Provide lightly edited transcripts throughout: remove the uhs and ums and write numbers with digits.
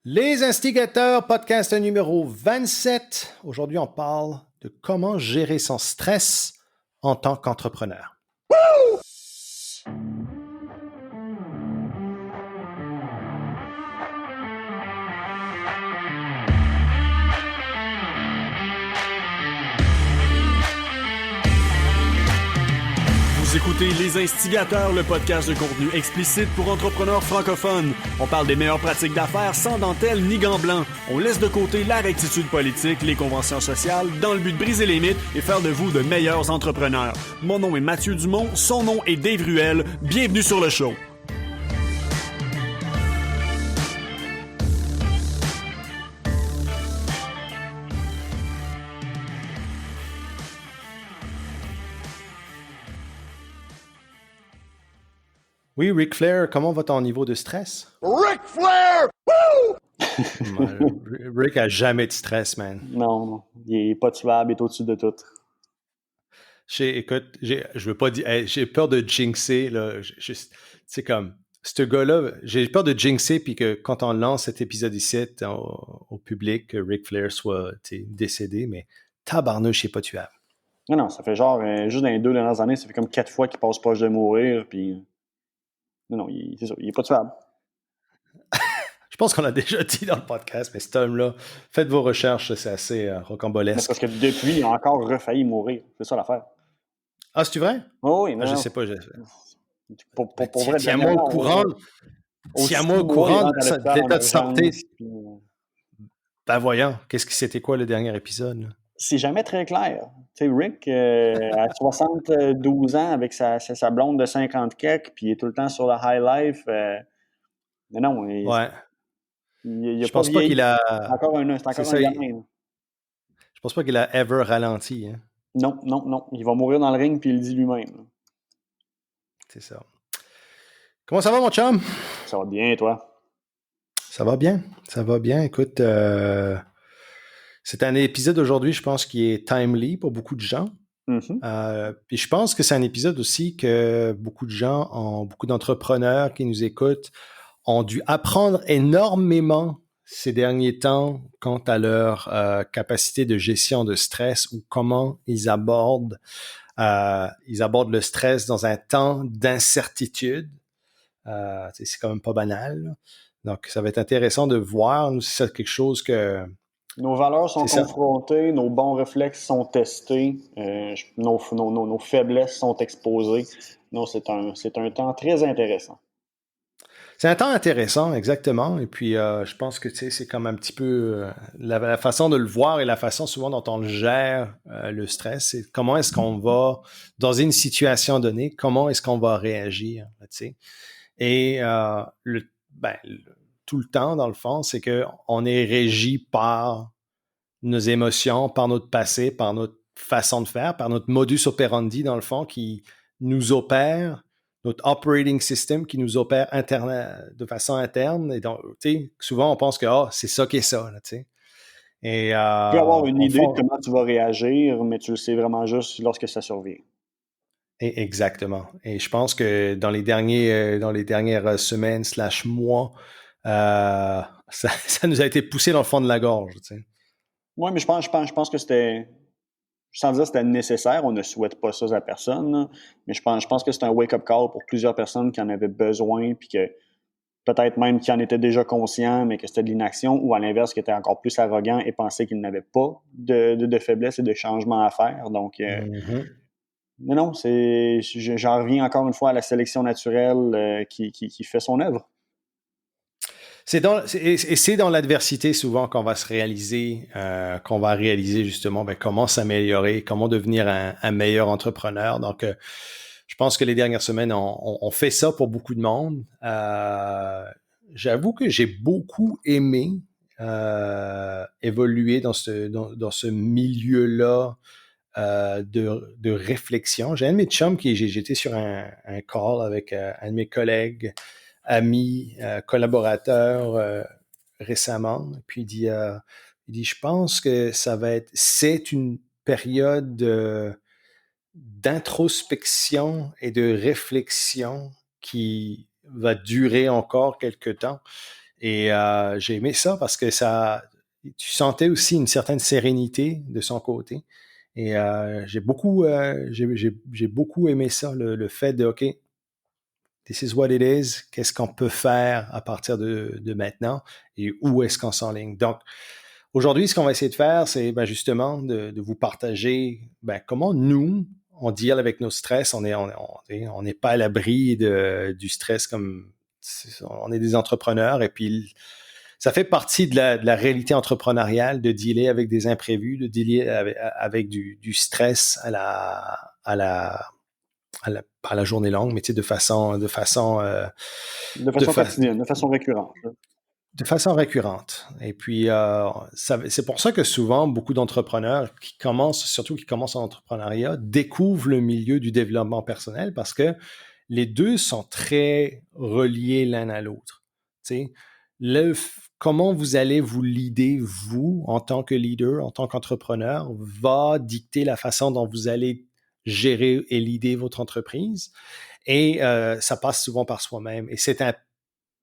Les Instigateurs, podcast numéro 27. Aujourd'hui, on parle de comment gérer son stress en tant qu'entrepreneur. Vous écoutez Les Instigateurs, le podcast de contenu explicite pour entrepreneurs francophones. On parle des meilleures pratiques d'affaires sans dentelle ni gants blancs. On laisse de côté la rectitude politique, les conventions sociales, dans le but de briser les mythes et faire de vous de meilleurs entrepreneurs. Mon nom est Mathieu Dumont, son nom est Dave Ruel. Bienvenue sur le show. Oui, Ric Flair, comment va ton niveau de stress? Ric Flair! Woo! Ric a jamais de stress, man. Non, il est pas tuable, il est au-dessus de tout. Écoute, je veux pas dire, j'ai peur de jinxer, là. C'est comme, ce gars-là, j'ai peur de jinxer, puis que quand on lance cet épisode ici au public, que Ric Flair soit décédé, mais tabarnouche, il est pas tuable. Non, ça fait genre, juste dans les 2 dernières années, ça fait comme 4 fois qu'il passe proche de mourir, puis... Non, c'est ça, il est pas tuable. Je pense qu'on l'a déjà dit dans le podcast, mais cet homme-là, faites vos recherches, c'est assez rocambolesque. Parce que depuis, il a encore refailli mourir. C'est ça l'affaire. Ah, c'est-tu vrai? Oh, oui, non. Je sais pas. Pour vrai, tiens-moi au courant. Tiens-moi au courant de l'état de santé. Puis... Ben voyons, c'était quoi le dernier épisode? Là? C'est jamais très clair. Tu sais, Rick, à 72 ans, avec sa blonde de 50 quelques, puis il est tout le temps sur le high life. Mais non, ouais. Je pense pas qu'il a... C'est encore un gamin. Je pense pas qu'il a ever ralenti. Hein? Non. Il va mourir dans le ring, puis il le dit lui-même. C'est ça. Comment ça va, mon chum? Ça va bien, toi? Ça va bien. Écoute, c'est un épisode aujourd'hui, je pense, qui est timely pour beaucoup de gens. Mm-hmm. Puis je pense que c'est un épisode aussi que beaucoup d'entrepreneurs qui nous écoutent ont dû apprendre énormément ces derniers temps quant à leur capacité de gestion de stress ou comment ils abordent le stress dans un temps d'incertitude. C'est quand même pas banal. Là. Donc, ça va être intéressant de voir. Nous, c'est quelque chose que... Nos valeurs sont confrontées, nos bons réflexes sont testés, nos faiblesses sont exposées. Non, c'est un temps très intéressant. C'est un temps intéressant, exactement. Et puis, je pense que c'est comme un petit peu la façon de le voir et la façon souvent dont on le gère, le stress. C'est comment est-ce qu'on va, dans une situation donnée, comment est-ce qu'on va réagir. Et tout le temps, dans le fond, c'est qu'on est régi par nos émotions, par notre passé, par notre façon de faire, par notre modus operandi, dans le fond, qui nous opère, notre operating system qui nous opère de façon interne. Et donc, souvent, on pense que c'est ça qui est ça. Là, et, tu peux avoir une idée de comment tu vas réagir, mais tu le sais vraiment juste lorsque ça survient. Exactement. Et je pense que dans les dernières semaines / mois, ça nous a été poussé dans le fond de la gorge. Oui, mais je pense que c'était... Sans dire que c'était nécessaire, on ne souhaite pas ça à personne, là, mais je pense que c'est un wake-up call pour plusieurs personnes qui en avaient besoin, puis que peut-être même qui en étaient déjà conscients, mais que c'était de l'inaction, ou à l'inverse, qui étaient encore plus arrogants et pensaient qu'ils n'avaient pas de faiblesse et de changement à faire. Donc, mais non, j'en reviens encore une fois à la sélection naturelle qui fait son œuvre. C'est dans l'adversité souvent qu'on va réaliser justement comment s'améliorer, comment devenir un meilleur entrepreneur. Donc, je pense que les dernières semaines, on fait ça pour beaucoup de monde. J'avoue que j'ai beaucoup aimé évoluer dans ce milieu-là de réflexion. J'ai un de mes chums j'étais sur un call avec un de mes collègues, amis, collaborateurs récemment. Puis il dit, je pense que c'est une période d'introspection et de réflexion qui va durer encore quelque temps. Et j'ai aimé ça parce que tu sentais aussi une certaine sérénité de son côté. Et j'ai beaucoup aimé ça, le fait de, OK, this is what it is, qu'est-ce qu'on peut faire à partir de maintenant et où est-ce qu'on s'enligne. Donc, aujourd'hui, ce qu'on va essayer de faire, c'est justement de vous partager comment nous, on deal avec nos stress. On n'est pas à l'abri du stress comme on est des entrepreneurs et puis ça fait partie de la réalité entrepreneuriale de dealer avec des imprévus, de dealer avec du stress à la journée longue, mais de façon quotidienne, de façon récurrente. De façon récurrente. Et puis, c'est pour ça que souvent, beaucoup d'entrepreneurs surtout qui commencent en entrepreneuriat, découvrent le milieu du développement personnel parce que les deux sont très reliés l'un à l'autre. Comment vous allez vous leader, vous, en tant que leader, en tant qu'entrepreneur, va dicter la façon dont vous allez gérer et leader votre entreprise. Et ça passe souvent par soi-même. Et c'est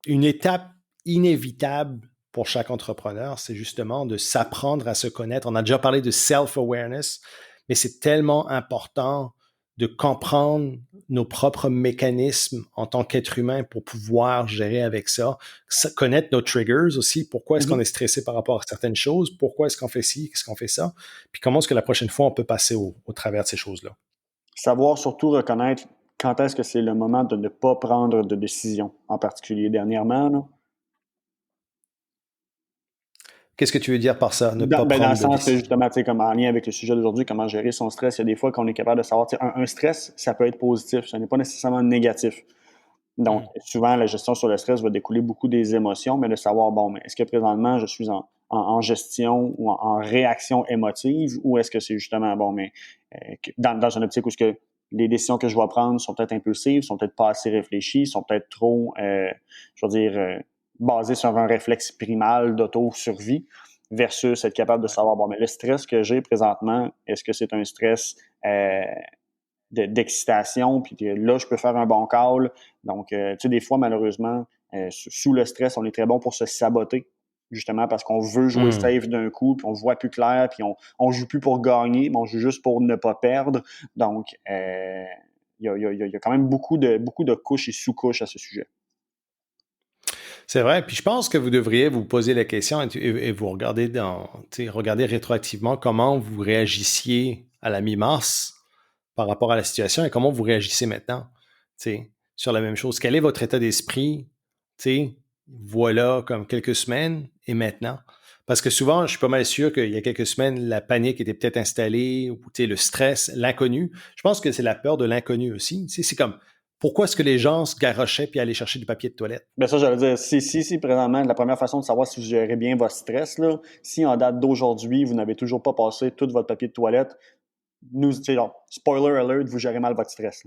une étape inévitable pour chaque entrepreneur, c'est justement de s'apprendre à se connaître. On a déjà parlé de self-awareness, mais c'est tellement important de comprendre nos propres mécanismes en tant qu'être humain pour pouvoir gérer avec ça, connaître nos triggers aussi, pourquoi est-ce qu'on est stressé par rapport à certaines choses, pourquoi est-ce qu'on fait ci, qu'est-ce qu'on fait ça, puis comment est-ce que la prochaine fois on peut passer au travers de ces choses-là. Savoir surtout reconnaître quand est-ce que c'est le moment de ne pas prendre de décision, en particulier dernièrement, là. Qu'est-ce que tu veux dire par ça? Dans le sens, justement, comme en lien avec le sujet d'aujourd'hui, comment gérer son stress, il y a des fois qu'on est capable de savoir, un stress, ça peut être positif, ça n'est pas nécessairement négatif. Donc, souvent, la gestion sur le stress va découler beaucoup des émotions, mais de savoir, mais est-ce que présentement, je suis en gestion ou en réaction émotive, ou est-ce que c'est justement, dans une optique où les décisions que je vais prendre sont peut-être impulsives, sont peut-être pas assez réfléchies, sont peut-être trop, basées sur un réflexe primal d'auto-survie, versus être capable de savoir, mais le stress que j'ai présentement, est-ce que c'est un stress d'excitation, puis là, je peux faire un bon call. Donc, des fois, malheureusement, sous le stress, on est très bon pour se saboter, justement parce qu'on veut jouer safe d'un coup, puis on voit plus clair, puis on joue plus pour gagner, mais on joue juste pour ne pas perdre. Donc, il y a quand même beaucoup de couches et sous-couches à ce sujet. C'est vrai, puis je pense que vous devriez vous poser la question et vous regarder rétroactivement comment vous réagissiez à la mi-mars par rapport à la situation et comment vous réagissez maintenant sur la même chose. Quel est votre état d'esprit, voilà, comme quelques semaines et maintenant? Parce que souvent, je suis pas mal sûr qu'il y a quelques semaines, la panique était peut-être installée, ou le stress, l'inconnu. Je pense que c'est la peur de l'inconnu aussi. C'est comme, pourquoi est-ce que les gens se garochaient puis allaient chercher du papier de toilette? Bien ça, j'allais dire, si présentement, la première façon de savoir si vous gérez bien votre stress, là, si en date d'aujourd'hui, vous n'avez toujours pas passé tout votre papier de toilette, spoiler alert, vous gérez mal votre stress.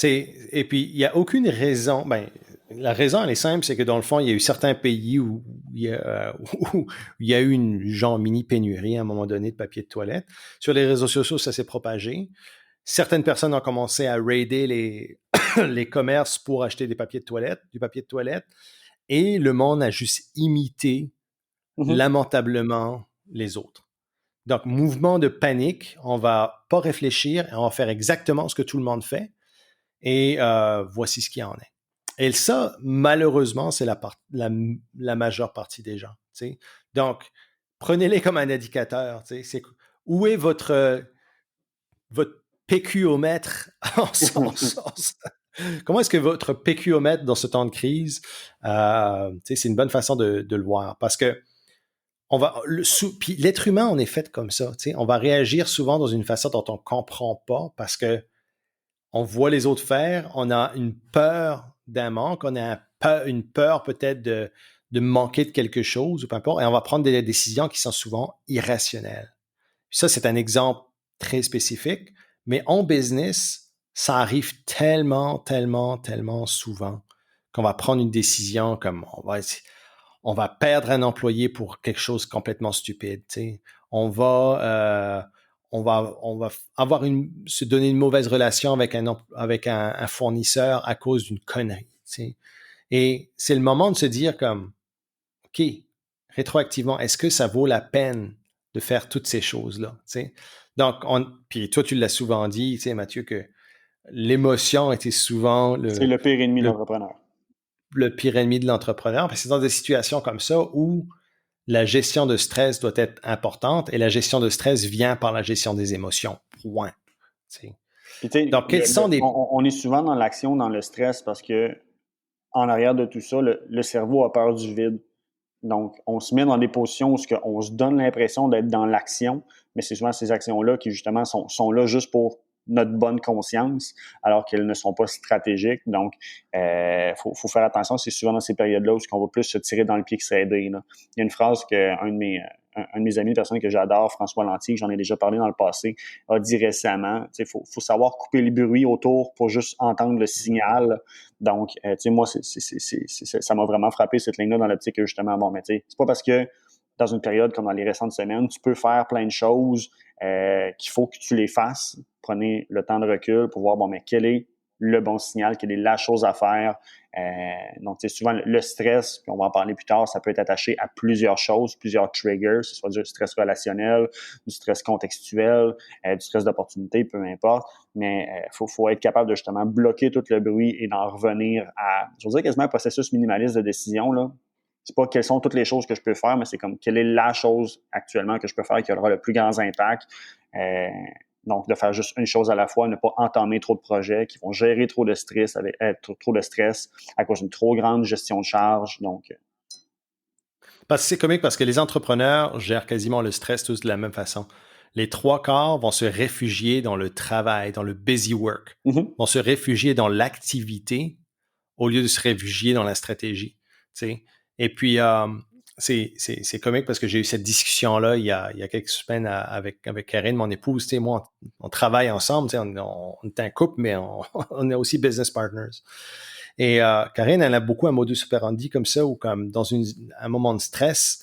Et puis, il n'y a aucune raison. La raison, elle est simple, c'est que dans le fond, il y a eu certains pays où il y a eu une genre mini pénurie à un moment donné de papier de toilette. Sur les réseaux sociaux, ça s'est propagé. Certaines personnes ont commencé à raider les commerces pour acheter du papier de toilette, et le monde a juste imité lamentablement les autres. Donc, mouvement de panique, on va pas réfléchir, on va faire exactement ce que tout le monde fait, et voici ce qu'il y en est. Et ça, malheureusement, c'est la majeure partie des gens. T'sais. Donc, prenez-les comme un indicateur. Où est votre PQomètre en sens? Comment est-ce que votre PQomètre dans ce temps de crise, c'est une bonne façon de le voir. Parce que puis l'être humain, on est fait comme ça. On va réagir souvent dans une façon dont on ne comprend pas parce que on voit les autres faire, on a une peur d'un manque, on a une peur peut-être de manquer de quelque chose, ou peu importe, et on va prendre des décisions qui sont souvent irrationnelles. Puis ça, c'est un exemple très spécifique, mais en business, ça arrive tellement, tellement, tellement souvent qu'on va prendre une décision comme on va perdre un employé pour quelque chose de complètement stupide. On va se donner une mauvaise relation avec un fournisseur à cause d'une connerie. Et c'est le moment de se dire comme, OK, rétroactivement, est-ce que ça vaut la peine de faire toutes ces choses-là? T'sais? Donc, puis toi, tu l'as souvent dit, Mathieu, que l'émotion était souvent C'est le pire ennemi de l'entrepreneur. Le pire ennemi de l'entrepreneur. Parce que c'est dans des situations comme ça où la gestion de stress doit être importante et la gestion de stress vient par la gestion des émotions. Point. Puis, donc, quels sont des... on est souvent dans l'action, dans le stress, parce que en arrière de tout ça, le cerveau a peur du vide. Donc, on se met dans des positions où on se donne l'impression d'être dans l'action, mais c'est souvent ces actions-là qui, justement, sont là juste pour notre bonne conscience, alors qu'elles ne sont pas stratégiques. Donc, faut faire attention. C'est souvent dans ces périodes-là où on va plus se tirer dans le pied que s'aider. Il y a une phrase qu'un de mes amis, une personne que j'adore, François Lantier, j'en ai déjà parlé dans le passé, a dit récemment, faut savoir couper les bruits autour pour juste entendre le signal. Donc, moi, ça m'a vraiment frappé cette ligne-là dans l'optique que justement, bon, mais c'est pas parce que dans une période comme dans les récentes semaines, tu peux faire plein de choses qu'il faut que tu les fasses. Prenez le temps de recul pour voir, bon, mais quel est le bon signal, quelle est la chose à faire. Donc, souvent, le stress, puis on va en parler plus tard, ça peut être attaché à plusieurs choses, plusieurs triggers, que ce soit du stress relationnel, du stress contextuel, du stress d'opportunité, peu importe. Mais faut être capable de justement bloquer tout le bruit et d'en revenir à, je veux dire, quasiment un processus minimaliste de décision, là. C'est pas quelles sont toutes les choses que je peux faire, mais c'est comme quelle est la chose actuellement que je peux faire qui aura le plus grand impact. Donc, de faire juste une chose à la fois, ne pas entamer trop de projets qui vont gérer trop de stress trop de stress à cause d'une trop grande gestion de charge. Donc, parce que c'est comique parce que les entrepreneurs gèrent quasiment le stress tous de la même façon. Les 3/4 vont se réfugier dans le travail, dans le busy work, vont se réfugier dans l'activité au lieu de se réfugier dans la stratégie. T'sais. Et puis, c'est comique parce que j'ai eu cette discussion-là il y a quelques semaines avec Karine, mon épouse. Moi, on travaille ensemble, on est un couple, mais on est aussi business partners. Et Karine, elle a beaucoup un modus operandi comme ça, où comme dans un moment de stress,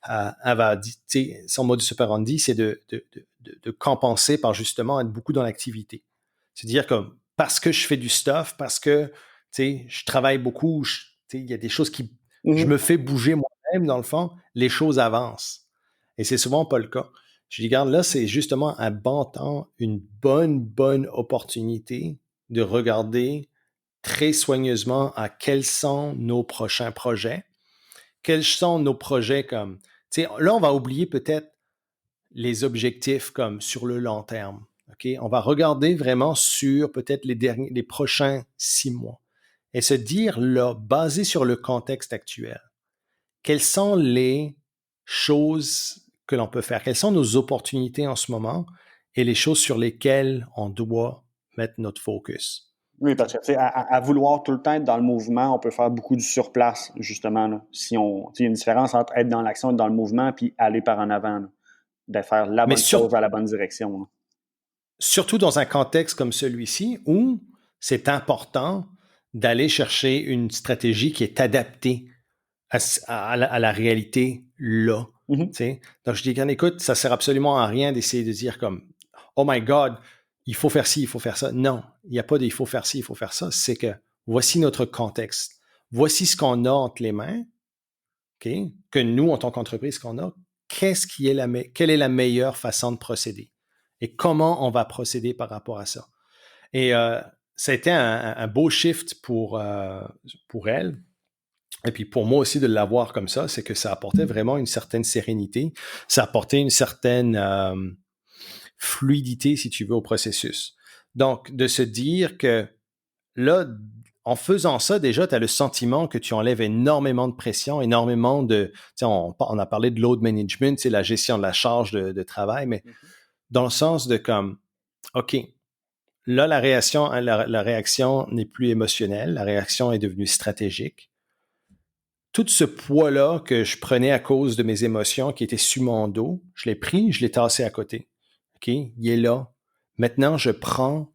elle va dire, son modus operandi, c'est de compenser par justement être beaucoup dans l'activité. C'est-à-dire comme parce que je fais du stuff, parce que je travaille beaucoup, il y a des choses qui... Je me fais bouger moi-même, dans le fond, les choses avancent. Et c'est souvent pas le cas. Je dis, regarde, là, c'est justement un bon temps, une bonne opportunité de regarder très soigneusement à quels sont nos prochains projets, quels sont nos projets comme... Là, on va oublier peut-être les objectifs comme sur le long terme. Okay? On va regarder vraiment sur peut-être les prochains 6 mois et se dire là, basé sur le contexte actuel, quelles sont les choses que l'on peut faire? Quelles sont nos opportunités en ce moment et les choses sur lesquelles on doit mettre notre focus? Oui, parce que à vouloir tout le temps être dans le mouvement, on peut faire beaucoup du surplace, justement. Là. Si il y a une différence entre être dans l'action, être dans le mouvement, puis aller par en avant, là, de faire la bonne chose à la bonne direction. Là. Surtout dans un contexte comme celui-ci où c'est important d'aller chercher une stratégie qui est adaptée à la réalité là. Donc, je dis, écoute, ça sert absolument à rien d'essayer de dire comme, oh my God, il faut faire ci, il faut faire ça. Non, il n'y a pas de il faut faire ci, il faut faire ça. C'est que voici notre contexte. Voici ce qu'on a entre les mains, okay, que nous, en tant qu'entreprise, qu'on a. Quelle est la meilleure façon de procéder? Et comment on va procéder par rapport à ça? Et ça a été un beau shift pour elle. Et puis pour moi aussi de l'avoir comme ça, c'est que ça apportait vraiment une certaine sérénité. Ça apportait une certaine fluidité, si tu veux, au processus. Donc, de se dire que là, en faisant ça, déjà, tu as le sentiment que tu enlèves énormément de pression, énormément de... On a parlé de load management, c'est la gestion de la charge de travail, mais dans le sens de comme, OK, là, la réaction n'est plus émotionnelle, la réaction est devenue stratégique. Tout ce poids-là que je prenais à cause de mes émotions qui étaient sur mon dos, je l'ai pris, je l'ai tassé à côté. OK? Il est là. Maintenant, je prends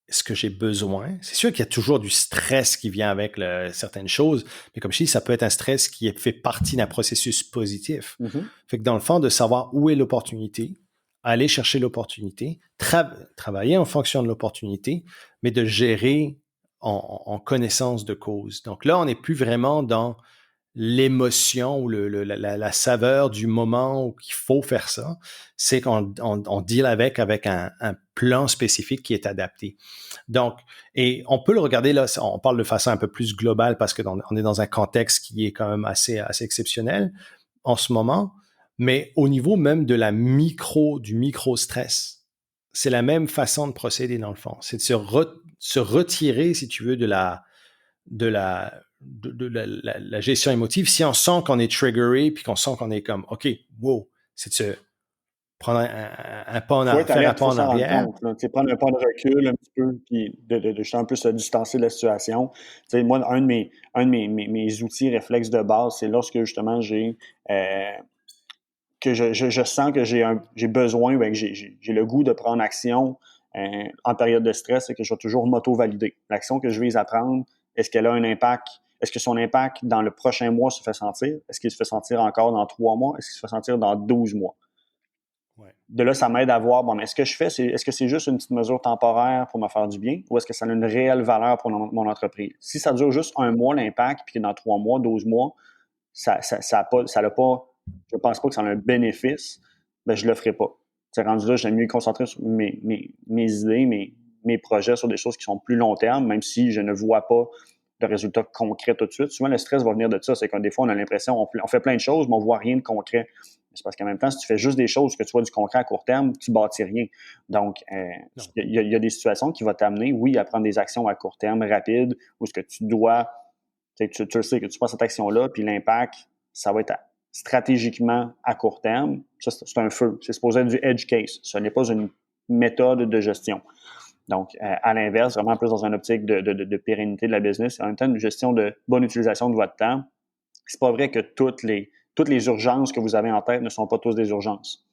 ce que j'ai besoin. C'est sûr qu'il y a toujours du stress qui vient avec certaines choses, mais comme je dis, ça peut être un stress qui fait partie d'un processus positif. Fait que dans le fond, de savoir où est l'opportunité, aller chercher l'opportunité, travailler en fonction de l'opportunité, mais de gérer en connaissance de cause. Donc là, on n'est plus vraiment dans l'émotion ou la saveur du moment où il faut faire ça. C'est qu'on deal avec un plan spécifique qui est adapté. Donc, et on peut le regarder là, on parle de façon un peu plus globale parce que on est dans un contexte qui est quand même assez exceptionnel en ce moment, mais au niveau même de du micro-stress, c'est la même façon de procéder dans le fond. C'est de se retirer, si tu veux, de la gestion émotive. Si on sent qu'on est triggeré puis qu'on sent qu'on est comme, OK, wow, c'est de se prendre un pas en arrière, faire un pas en arrière. Prendre un pas de recul un petit peu, puis de juste un peu se distancer de la situation. T'sais, moi, un de mes outils réflexes de base, c'est lorsque justement que je sens que j'ai besoin, ben, que j'ai le goût de prendre action en période de stress, c'est que je vais toujours m'auto-valider. L'action que je vise à prendre, est-ce qu'elle a un impact? Est-ce que son impact dans le prochain mois se fait sentir? Est-ce qu'il se fait sentir encore dans 3 mois? Est-ce qu'il se fait sentir dans 12 mois? Ouais. De là, ça m'aide à voir, bon, mais est-ce que c'est juste une petite mesure temporaire pour me faire du bien ou est-ce que ça a une réelle valeur pour mon entreprise? Si ça dure juste 1 mois, l'impact, puis que dans 3 mois, 12 mois, ça l'a pas, je pense pas que ça a un bénéfice, ben je le ferai pas. C'est rendu là, j'aime mieux me concentrer sur mes idées, mes projets, sur des choses qui sont plus long terme, même si je ne vois pas de résultats concrets tout de suite. Souvent, le stress va venir de ça. C'est que des fois, on a l'impression, on fait plein de choses, mais on voit rien de concret. C'est parce qu'en même temps, si tu fais juste des choses, que tu vois du concret à court terme, tu bâtis rien. Donc, il y a des situations qui vont t'amener, oui, à prendre des actions à court terme, rapides, où ce que tu dois, tu sais que tu prends cette action-là, puis l'impact, ça va être stratégiquement à court terme. Ça, c'est un feu. C'est supposé être du edge case. Ce n'est pas une méthode de gestion. Donc, à l'inverse, vraiment plus dans une optique de pérennité de la business, et en même temps, une gestion de bonne utilisation de votre temps. C'est pas vrai que toutes les urgences que vous avez en tête ne sont pas toutes des urgences.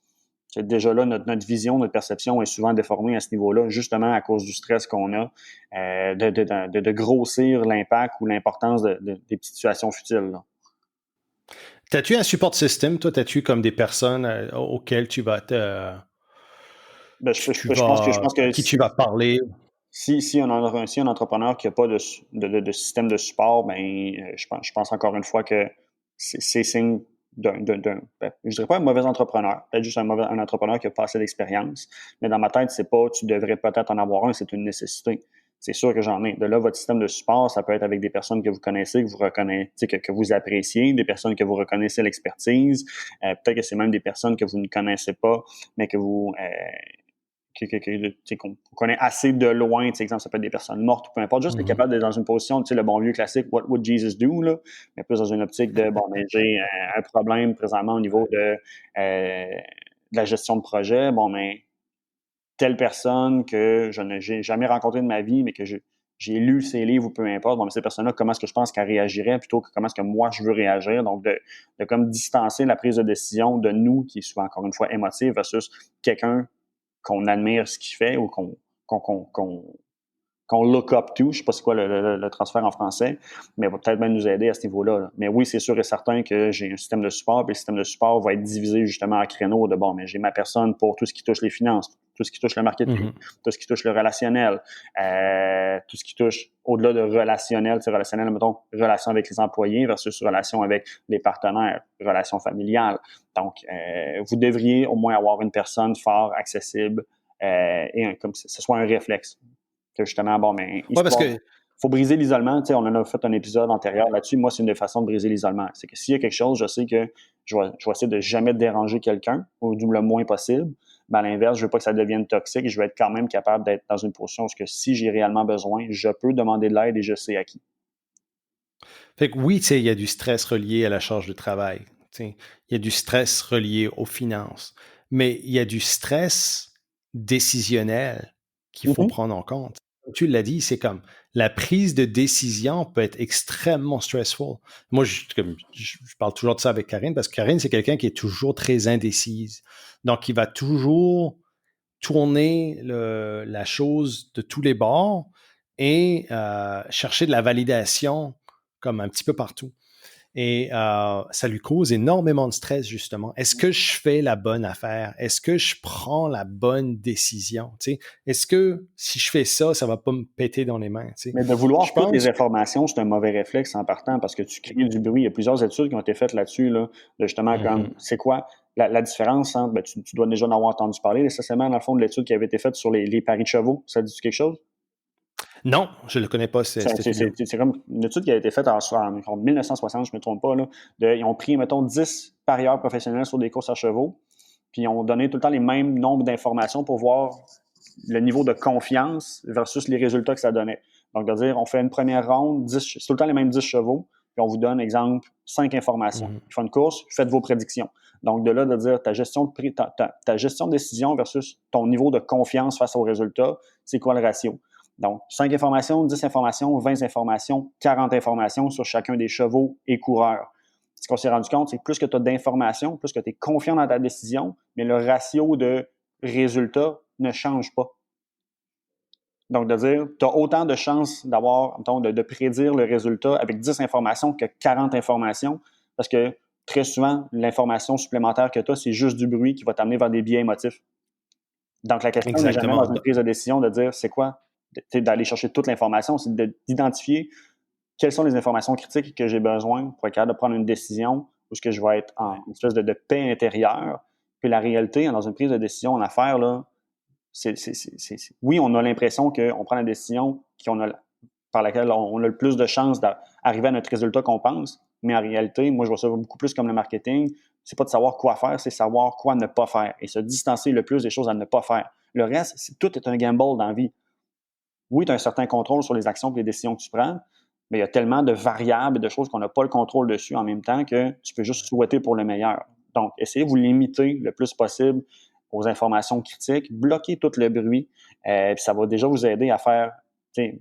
C'est déjà là, notre vision, notre perception est souvent déformée à ce niveau-là, justement à cause du stress qu'on a, de grossir l'impact ou l'importance des petites situations futiles, là. T'as-tu un support system, toi? T'as-tu comme des personnes auxquelles tu vas je pense que qui tu vas parler? Si un entrepreneur qui n'a pas de système de support, ben, je pense encore une fois que c'est signe je dirais pas un mauvais entrepreneur, peut-être juste un entrepreneur qui a pas assez d'expérience, mais dans ma tête, c'est pas, tu devrais peut-être en avoir un, c'est une nécessité. C'est sûr que j'en ai. De là, votre système de support, ça peut être avec des personnes que vous connaissez, que vous reconnaissez, que vous appréciez, des personnes que vous reconnaissez l'expertise. Peut-être que c'est même des personnes que vous ne connaissez pas, mais que vous qu'on connaît assez de loin, exemple, ça peut être des personnes mortes ou peu importe, juste être capable d'être dans une position, le bon vieux classique, what would Jesus do, là, mais plus dans une optique de, bon, mais j'ai un problème présentement au niveau de la gestion de projet, bon, mais telle personne que je n'ai jamais rencontrée de ma vie, mais que j'ai lu ses livres ou peu importe, bon, mais cette personne-là, comment est-ce que je pense qu'elle réagirait plutôt que comment est-ce que moi je veux réagir, donc de comme distancer la prise de décision de nous, qui est souvent, encore une fois, émotive, versus quelqu'un qu'on admire ce qu'il fait ou qu'on look up to, je sais pas c'est quoi le transfert en français, mais va peut-être même nous aider à ce niveau-là, là. Mais oui, c'est sûr et certain que j'ai un système de support, puis le système de support va être divisé justement en créneaux de, bon, mais j'ai ma personne pour tout ce qui touche les finances, tout ce qui touche le marketing, tout ce qui touche le relationnel, tout ce qui touche au-delà de relationnel, c'est relationnel, mettons, relation avec les employés versus relation avec les partenaires, relation familiale. Donc, vous devriez au moins avoir une personne fort, accessible, et comme que ce soit un réflexe. Que justement, bon, mais faut briser l'isolement. Tu sais, on en a fait un épisode antérieur là-dessus. Moi, c'est une des façons de briser l'isolement. C'est que s'il y a quelque chose, je sais que je vais essayer de jamais déranger quelqu'un, ou du le moins possible. Ben, à l'inverse, je veux pas que ça devienne toxique. Je veux être quand même capable d'être dans une position où si j'ai réellement besoin, je peux demander de l'aide et je sais à qui. Fait que oui, tu sais, il y a du stress relié à la charge de travail. Tu sais, il y a du stress relié aux finances. Mais il y a du stress décisionnel qu'il faut prendre en compte. Tu l'as dit, c'est comme la prise de décision peut être extrêmement stressful. Moi, je parle toujours de ça avec Karine parce que Karine, c'est quelqu'un qui est toujours très indécise. Donc, il va toujours tourner la chose de tous les bords et chercher de la validation comme un petit peu partout. et ça lui cause énormément de stress, justement. Est-ce que je fais la bonne affaire? Est-ce que je prends la bonne décision? Tu sais, est-ce que si je fais ça, ça va pas me péter dans les mains? Tu sais? Mais de vouloir Je toutes les pense. informations, c'est un mauvais réflexe en partant parce que tu crées du bruit. Il y a plusieurs études qui ont été faites là-dessus, là, de justement comme, c'est quoi la différence entre, ben, tu dois déjà en avoir entendu parler, nécessairement, dans le fond, de l'étude qui avait été faite sur les paris de chevaux. Ça dit quelque chose? Non, je ne le connais pas, cette étude-là. C'est comme une étude qui a été faite en 1960, je ne me trompe pas. Là, ils ont pris, mettons, 10 parieurs professionnels sur des courses à chevaux, puis ils ont donné tout le temps les mêmes nombres d'informations pour voir le niveau de confiance versus les résultats que ça donnait. Donc, de dire, on fait une première ronde, c'est tout le temps les mêmes 10 chevaux, puis on vous donne, exemple, 5 informations. Ils font une course, faites vos prédictions. Donc, de là, de dire ta gestion de décision versus ton niveau de confiance face aux résultats, c'est quoi le ratio? Donc, 5 informations, 10 informations, 20 informations, 40 informations sur chacun des chevaux et coureurs. Ce qu'on s'est rendu compte, c'est que plus que tu as d'informations, plus que tu es confiant dans ta décision, mais le ratio de résultats ne change pas. Donc, de dire, tu as autant de chances d'avoir, de prédire le résultat avec 10 informations que 40 informations, parce que très souvent, l'information supplémentaire que tu as, c'est juste du bruit qui va t'amener vers des biais émotifs. Donc, la question n'est jamais dans une prise de décision de dire, c'est quoi? D'aller chercher toute l'information, c'est d'identifier quelles sont les informations critiques que j'ai besoin pour être capable de prendre une décision où ce que je vais être en une espèce de paix intérieure. Puis la réalité, dans une prise de décision en affaires, là, oui, on a l'impression qu'on prend la décision par laquelle on a le plus de chances d'arriver à notre résultat qu'on pense, mais en réalité, moi, je vois ça beaucoup plus comme le marketing. C'est pas de savoir quoi faire, c'est savoir quoi ne pas faire et se distancer le plus des choses à ne pas faire. Le reste, tout est un gamble dans la vie. Oui, tu as un certain contrôle sur les actions et les décisions que tu prends, mais il y a tellement de variables et de choses qu'on n'a pas le contrôle dessus en même temps que tu peux juste souhaiter pour le meilleur. Donc, essayez de vous limiter le plus possible aux informations critiques, bloquez tout le bruit, puis ça va déjà vous aider à faire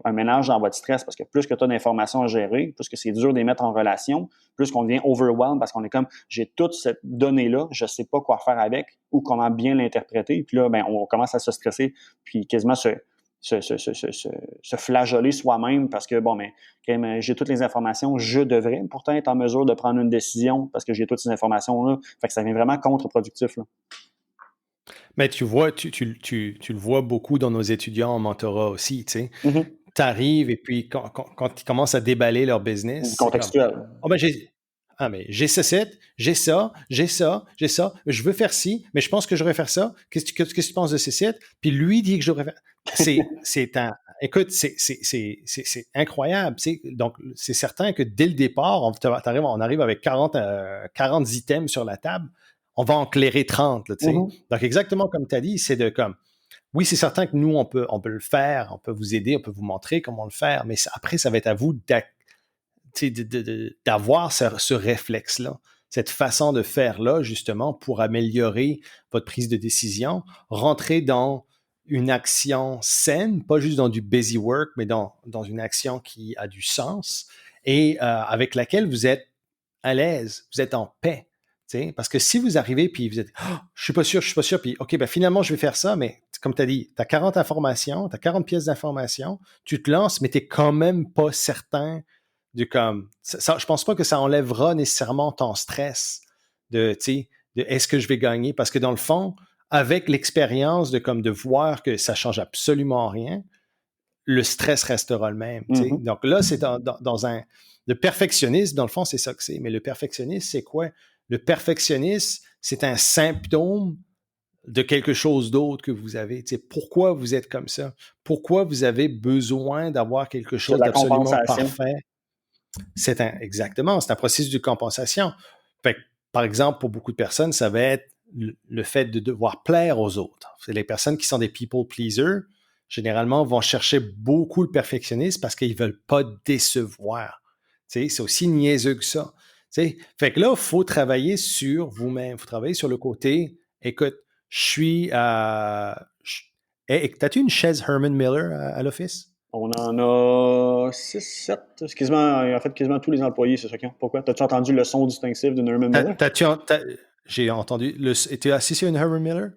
un ménage dans votre stress parce que plus que tu as d'informations à gérer, plus que c'est dur de les mettre en relation, plus qu'on devient overwhelmed parce qu'on est comme, j'ai toute cette donnée-là, je ne sais pas quoi faire avec ou comment bien l'interpréter, puis là, ben, on commence à se stresser, puis quasiment se flageoler soi-même parce que, bon, mais j'ai toutes les informations, je devrais pourtant être en mesure de prendre une décision parce que j'ai toutes ces informations-là. Fait que ça devient vraiment contre-productif, là. Mais tu vois, tu le vois beaucoup dans nos étudiants en mentorat aussi, tu sais. Tu arrives et puis quand ils commencent à déballer leur business, c'est contextuel. Comme, oh ben j'ai ce set, j'ai ça, je veux faire ci, mais je pense que je devrais faire ça. Qu'est-ce que tu penses de ces sets? Puis lui dit que je devrais faire. Écoute, c'est incroyable. Tu sais. Donc, c'est certain que dès le départ, on arrive avec 40 items sur la table. On va en clairer 30. Là, tu sais. Donc, exactement comme tu as dit, c'est de comme, oui, c'est certain que nous, on peut le faire, on peut vous aider, on peut vous montrer comment le faire, mais après, ça va être à vous d'avoir ce réflexe-là, cette façon de faire-là, justement, pour améliorer votre prise de décision, rentrer dans une action saine, pas juste dans du busy work, mais dans une action qui a du sens et avec laquelle vous êtes à l'aise, vous êtes en paix. T'sais, parce que si vous arrivez puis vous êtes je suis pas sûr, puis OK, ben finalement, je vais faire ça, mais comme tu as dit, tu as 40 informations, tu as 40 pièces d'informations, tu te lances, mais tu n'es quand même pas certain de comme. Je pense pas que ça enlèvera nécessairement ton stress de est-ce que je vais gagner? Parce que dans le fond, avec l'expérience de voir que ça change absolument rien, le stress restera le même. Donc là, c'est dans le perfectionnisme, dans le fond, c'est ça que c'est. Mais le perfectionnisme, c'est quoi? Le perfectionnisme, c'est un symptôme de quelque chose d'autre que vous avez. Pourquoi vous êtes comme ça? Pourquoi vous avez besoin d'avoir quelque chose d'absolument parfait? Exactement, c'est un processus de compensation. Fait que, par exemple, pour beaucoup de personnes, ça va être le fait de devoir plaire aux autres. C'est les personnes qui sont des people pleasers, généralement, vont chercher beaucoup le perfectionnisme parce qu'ils ne veulent pas décevoir. C'est aussi niaiseux que ça. Fait que là, il faut travailler sur vous-même. Il faut travailler sur le côté, écoute, je suis t'as-tu une chaise Herman Miller à l'office? On en a 6, 7. En fait, quasiment tous les employés, c'est ça. Pourquoi? T'as-tu entendu le son distinctif d'une Herman Miller? J'ai entendu. Tu es assis sur une Herman Miller?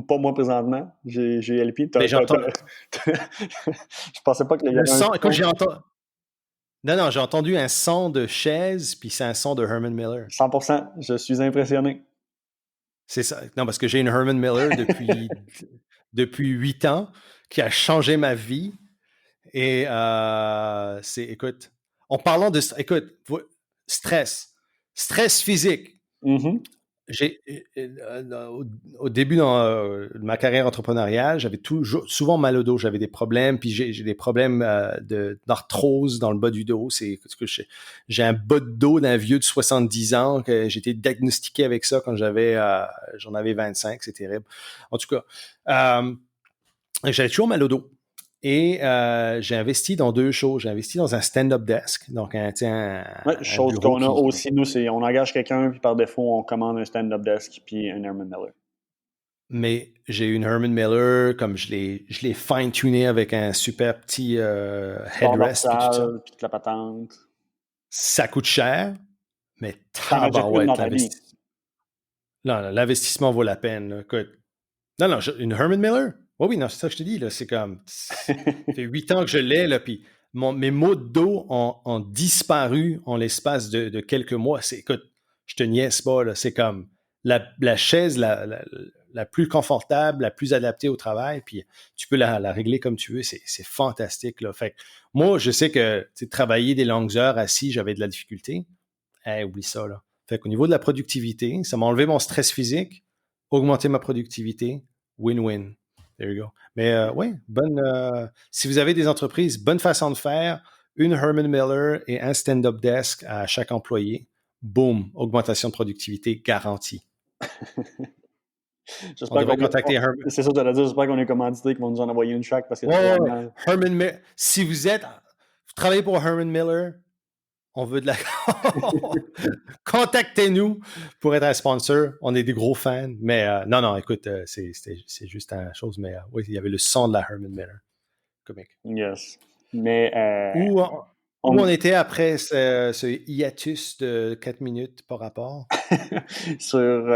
Pas moi présentement. J'ai LP. Mais j'entends. Je pensais pas que le son. Écoute, j'ai entendu. Non, j'ai entendu un son de chaise, puis c'est un son de Herman Miller. 100%, je suis impressionné. C'est ça. Non, parce que j'ai une Herman Miller depuis 8 ans qui a changé ma vie. Et écoute, en parlant de, écoute, stress physique. Mm-hmm. J'ai, au début de ma carrière entrepreneuriale, j'avais souvent mal au dos, j'avais des problèmes, puis j'ai des problèmes d'arthrose dans le bas du dos. J'ai un bas de dos d'un vieux de 70 ans, que j'ai été diagnostiqué avec ça quand j'en avais 25, c'est terrible. En tout cas, j'avais toujours mal au dos. Et j'ai investi dans 2 choses. J'ai investi dans un stand-up desk, donc un chose bureau qu'on a aussi, nous, c'est on engage quelqu'un, puis par défaut, on commande un stand-up desk, puis un Herman Miller. Mais j'ai une Herman Miller, comme je l'ai fine-tuné avec un super petit headrest. Puis toute la patente. Ça coûte cher, mais T'en as déjà fait une dans ta vie. L'investissement vaut la peine. Là. Écoute, non, une Herman Miller? Oui, non, c'est ça que je te dis. Là, c'est comme, ça fait 8 ans que je l'ai, là, puis mes maux de dos ont disparu en l'espace de quelques mois. Écoute, je te niaise pas, là, c'est comme la chaise la plus confortable, la plus adaptée au travail, puis tu peux la régler comme tu veux, c'est fantastique. Là. Fait que moi, je sais que travailler des longues heures assis, j'avais de la difficulté. Oublie ça, là. Fait qu'au niveau de la productivité, ça m'a enlevé mon stress physique, augmenté ma productivité, win-win. There you go. Mais oui, si vous avez des entreprises, bonne façon de faire, une Herman Miller et un stand-up desk à chaque employé. Boom, augmentation de productivité garantie. J'espère qu'on contacter Herman. C'est ça que j'allais dire, j'espère qu'on est commandité, qu'ils vont nous en envoyer une chaque. Parce que Herman Miller, si vous travaillez pour Herman Miller, on veut de la... Contactez-nous pour être un sponsor. On est des gros fans. Mais non, écoute, c'est juste une chose. Mais oui, il y avait le son de la Herman Miller. Comique. Yes. Mais... Où on était après ce hiatus de 4 minutes par rapport? Sur,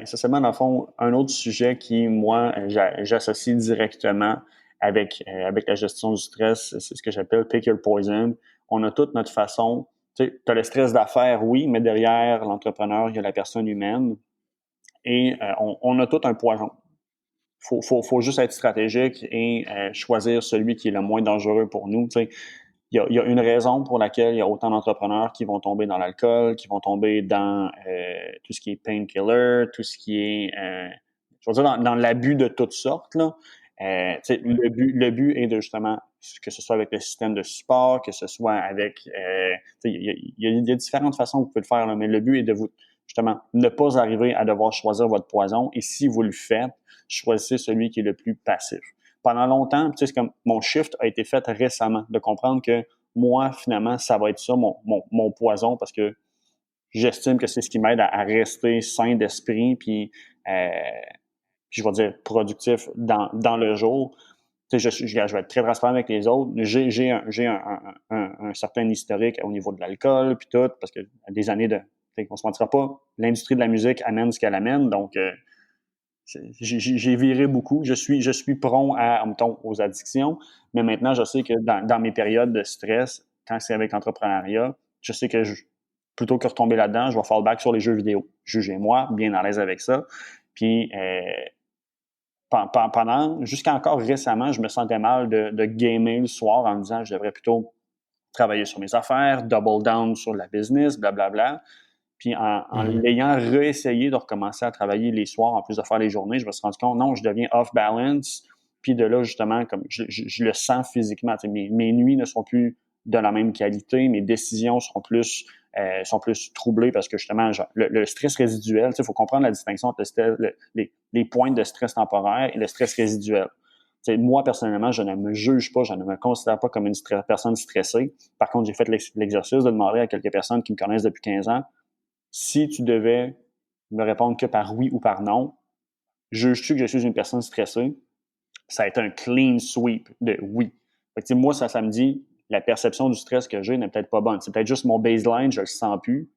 ça c'est dans le fond un autre sujet qui, moi, j'associe directement avec la gestion du stress. C'est ce que j'appelle « pick your poison ». On a toute notre façon... Tu sais, as le stress d'affaires, oui, mais derrière l'entrepreneur, il y a la personne humaine. Et on a tout un poison. Faut juste être stratégique et choisir celui qui est le moins dangereux pour nous. Tu sais, il y a une raison pour laquelle il y a autant d'entrepreneurs qui vont tomber dans l'alcool, qui vont tomber dans tout ce qui est painkiller, tout ce qui est, je veux dire, dans l'abus de toutes sortes, là. Le but est de justement, que ce soit avec le système de support, que ce soit avec... il y a différentes façons que vous pouvez le faire, là, mais le but est de vous, justement, ne pas arriver à devoir choisir votre poison. Et si vous le faites, choisissez celui qui est le plus passif. Pendant longtemps, tu sais, c'est comme mon shift a été fait récemment, de comprendre que moi, finalement, ça va être ça, mon poison, parce que j'estime que c'est ce qui m'aide à rester sain d'esprit, puis je vais dire productif dans le jour. Tu sais, je vais être très transparent avec les autres. J'ai un certain historique au niveau de l'alcool, puis tout, parce que des années de... On se mentira pas, l'industrie de la musique amène ce qu'elle amène, donc j'ai viré beaucoup. Je suis prompt aux addictions, mais maintenant, je sais que dans mes périodes de stress, quand c'est avec l'entrepreneuriat, je sais que plutôt que retomber là-dedans, je vais fall back sur les jeux vidéo. Jugez-moi, bien à l'aise avec ça. Puis, jusqu'à encore récemment, je me sentais mal de gamer le soir en me disant que je devrais plutôt travailler sur mes affaires, double down sur la business, blablabla. Puis en l'ayant réessayé de recommencer à travailler les soirs en plus de faire les journées, je me suis rendu compte, non, je deviens off balance. Puis de là, justement, comme je le sens physiquement. Mes nuits ne sont plus de la même qualité, mes décisions sont plus troublées parce que justement, le stress résiduel, il faut comprendre la distinction entre les pointes de stress temporaire et le stress résiduel. T'sais, moi, personnellement, je ne me juge pas, je ne me considère pas comme une personne stressée. Par contre, j'ai fait l'exercice de demander à quelques personnes qui me connaissent depuis 15 ans, si tu devais me répondre que par oui ou par non, juges-tu que je suis une personne stressée? Ça a été un clean sweep de oui. Fait que, moi, ça me dit, la perception du stress que j'ai n'est peut-être pas bonne. C'est peut-être juste mon baseline, je le sens plus,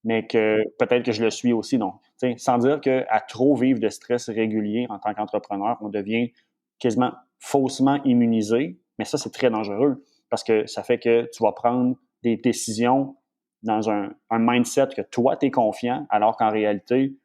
mais que peut-être que je le suis aussi, non. T'sais, sans dire qu'à trop vivre de stress régulier en tant qu'entrepreneur, on devient quasiment faussement immunisé, mais ça, c'est très dangereux parce que ça fait que tu vas prendre tes décisions dans un mindset que toi, tu es confiant, alors qu'en réalité,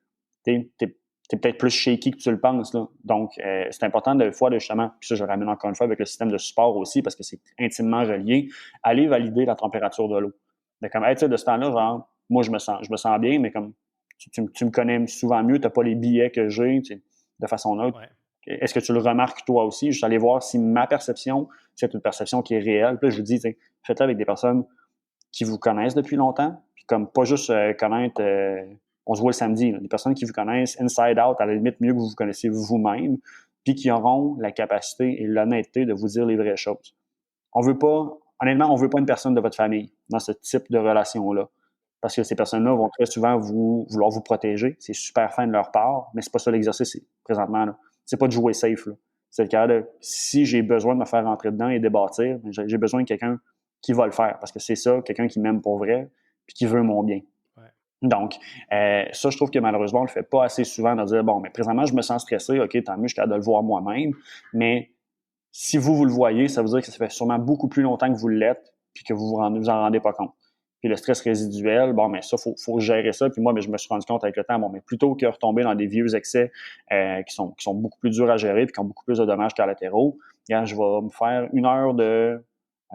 tu es peut-être plus shaky que tu le penses. Là. Donc, c'est important des fois, justement, puis ça, je ramène encore une fois avec le système de support aussi, parce que c'est intimement relié, aller valider la température de l'eau. Mais comme, hey, tu sais, de ce temps-là, genre, moi, je me sens bien, mais comme tu me connais souvent mieux, tu n'as pas les billets que j'ai, de façon neutre. Ouais. Est-ce que tu le remarques toi aussi? Juste aller voir si ma perception, c'est une perception qui est réelle. Puis là, je vous dis, faites-le avec des personnes qui vous connaissent depuis longtemps, puis comme pas juste connaître, on se voit le samedi, là, des personnes qui vous connaissent inside out, à la limite mieux que vous vous connaissez vous-même, puis qui auront la capacité et l'honnêteté de vous dire les vraies choses. Honnêtement, on veut pas une personne de votre famille dans ce type de relation-là. Parce que ces personnes-là vont très souvent vouloir vous protéger. C'est super fin de leur part, mais c'est pas ça l'exercice présentement. Là. C'est pas de jouer safe. Là. C'est le cas de si j'ai besoin de me faire rentrer dedans et débattre, j'ai besoin de quelqu'un qui va le faire. Parce que c'est ça, quelqu'un qui m'aime pour vrai puis qui veut mon bien. Ouais. Donc, ça, je trouve que malheureusement, on le fait pas assez souvent de dire, bon, mais présentement, je me sens stressé, OK, tant mieux, je suis capable de le voir moi-même, mais si vous le voyez, ça veut dire que ça fait sûrement beaucoup plus longtemps que vous l'êtes puis que vous en rendez pas compte. Puis le stress résiduel, bon, mais ça, faut gérer ça. Puis moi, je me suis rendu compte avec le temps, bon, mais plutôt que retomber dans des vieux excès qui sont beaucoup plus durs à gérer puis qui ont beaucoup plus de dommages collatéraux, je vais me faire 1 heure de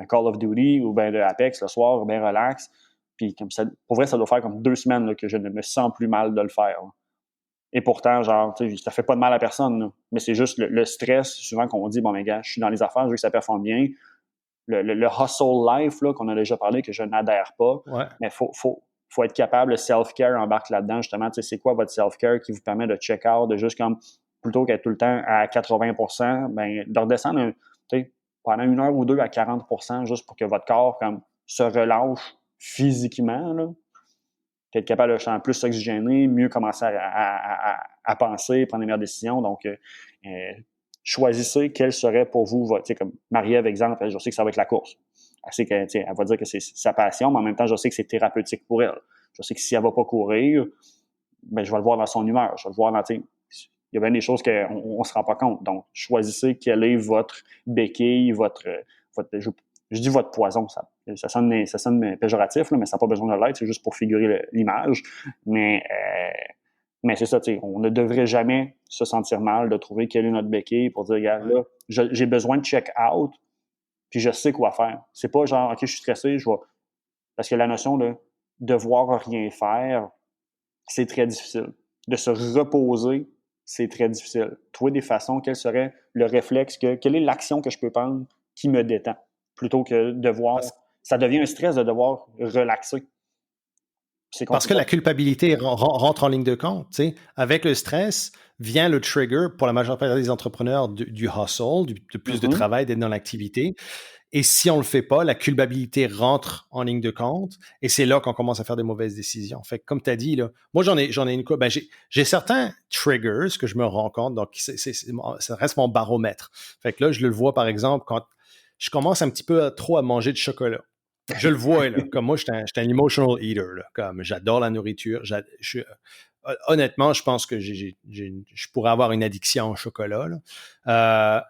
Call of Duty ou bien de Apex le soir, bien relax. Puis comme ça, pour vrai, ça doit faire comme 2 semaines là, que je ne me sens plus mal de le faire. Là. Et pourtant, genre, ça fait pas de mal à personne. Là. Mais c'est juste le stress, souvent qu'on dit, bon, mais gars, je suis dans les affaires, je veux que ça performe bien. Le hustle life, là, qu'on a déjà parlé, que je n'adhère pas. Ouais. Mais faut être capable, le self-care embarque là-dedans, justement. C'est quoi votre self-care qui vous permet de check-out, de juste comme, plutôt qu'être tout le temps à 80%, ben, de redescendre pendant 1 heure ou 2 à 40%, juste pour que votre corps comme, se relâche physiquement, là. Être capable de se plus oxygéné, mieux commencer à penser, prendre les meilleures décisions. Donc, choisissez quelle serait pour vous votre, comme Marie-Ève, exemple, je sais que ça va être la course. Elle va dire que c'est sa passion, mais en même temps, je sais que c'est thérapeutique pour elle. Je sais que si elle ne va pas courir, ben, je vais le voir dans son humeur. Je vais le voir dans, il y a bien des choses qu'on ne se rend pas compte. Donc, choisissez quel est votre béquille, je dis votre poison, ça sonne péjoratif, là, mais ça n'a pas besoin de l'être, c'est juste pour figurer l'image. Mais c'est ça, on ne devrait jamais se sentir mal de trouver quelle est notre béquille pour dire, regarde, là, j'ai besoin de check-out, puis je sais quoi faire. C'est pas genre, OK, je suis stressé, je vais... Parce que la notion de devoir rien faire, c'est très difficile. De se reposer, c'est très difficile. Trouver des façons, quel serait le réflexe, quelle est l'action que je peux prendre qui me détend, plutôt que devoir... Ça devient un stress de devoir relaxer. Parce que la culpabilité rentre en ligne de compte. T'sais. Avec le stress vient le trigger pour la majeure partie des entrepreneurs du hustle, de plus de travail, d'être dans l'activité. Et si on ne le fait pas, la culpabilité rentre en ligne de compte et c'est là qu'on commence à faire des mauvaises décisions. Fait que, comme tu as dit, là, moi, j'en ai une couple. Ben, j'ai certains triggers que je me rends compte, donc ça reste mon baromètre. Fait que là, je le vois, par exemple, quand je commence un petit peu trop à manger de chocolat. Je le vois, là. Comme moi, je suis un emotional eater, là. Comme j'adore la nourriture. Honnêtement, je pense que je pourrais avoir une addiction au chocolat, là.